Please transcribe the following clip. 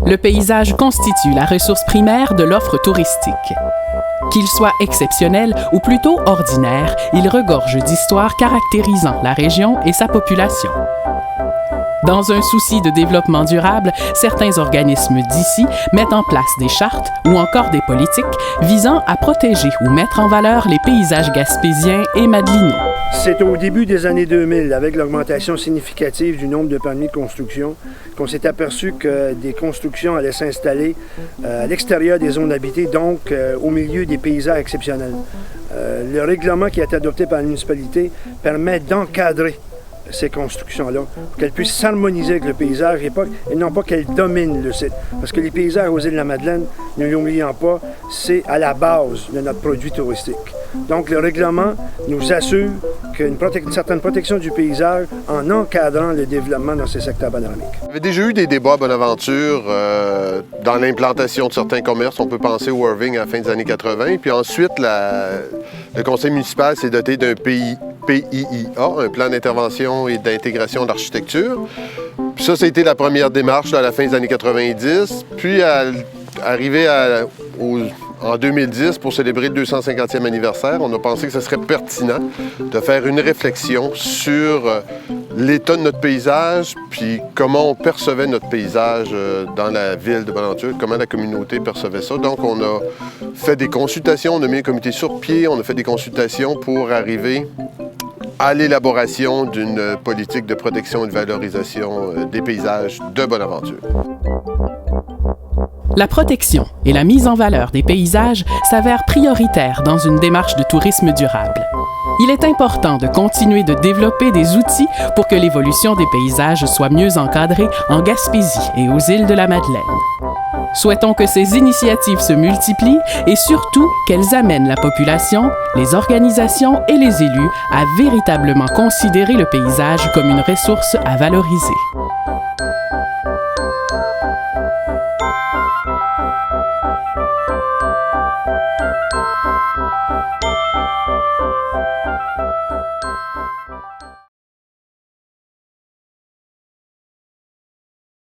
Le paysage constitue la ressource primaire de l'offre touristique. Qu'il soit exceptionnel ou plutôt ordinaire, il regorge d'histoires caractérisant la région et sa population. Dans un souci de développement durable, certains organismes d'ici mettent en place des chartes ou encore des politiques visant à protéger ou mettre en valeur les paysages gaspésiens et madelinois. C'est au début des années 2000, avec l'augmentation significative du nombre de permis de construction, qu'on s'est aperçu que des constructions allaient s'installer à l'extérieur des zones habitées, donc au milieu des paysages exceptionnels. Le règlement qui a été adopté par la municipalité permet d'encadrer ces constructions-là, pour qu'elles puissent s'harmoniser avec le paysage et non pas qu'elles dominent le site. Parce que les paysages aux îles de la Madeleine, ne l'oublions pas, c'est à la base de notre produit touristique. Donc le règlement nous assure une certaine protection du paysage en encadrant le développement dans ces secteurs panoramiques. Il y avait déjà eu des débats à Bonaventure dans l'implantation de certains commerces. On peut penser au Irving à la fin des années 80. Puis ensuite, le conseil municipal s'est doté d'un PIIA, un plan d'intervention et d'intégration d'architecture. Puis ça a été la première démarche à la fin des années 90. Puis arrivé en 2010, pour célébrer le 250e anniversaire, on a pensé que ce serait pertinent de faire une réflexion sur l'état de notre paysage, puis comment on percevait notre paysage dans la ville de Bonaventure, comment la communauté percevait ça. Donc, on a fait des consultations, on a mis un comité sur pied, on a fait des consultations pour arriver à l'élaboration d'une politique de protection et de valorisation des paysages de Bonaventure. La protection et la mise en valeur des paysages s'avèrent prioritaires dans une démarche de tourisme durable. Il est important de continuer de développer des outils pour que l'évolution des paysages soit mieux encadrée en Gaspésie et aux îles de la Madeleine. Souhaitons que ces initiatives se multiplient et surtout qu'elles amènent la population, les organisations et les élus à véritablement considérer le paysage comme une ressource à valoriser.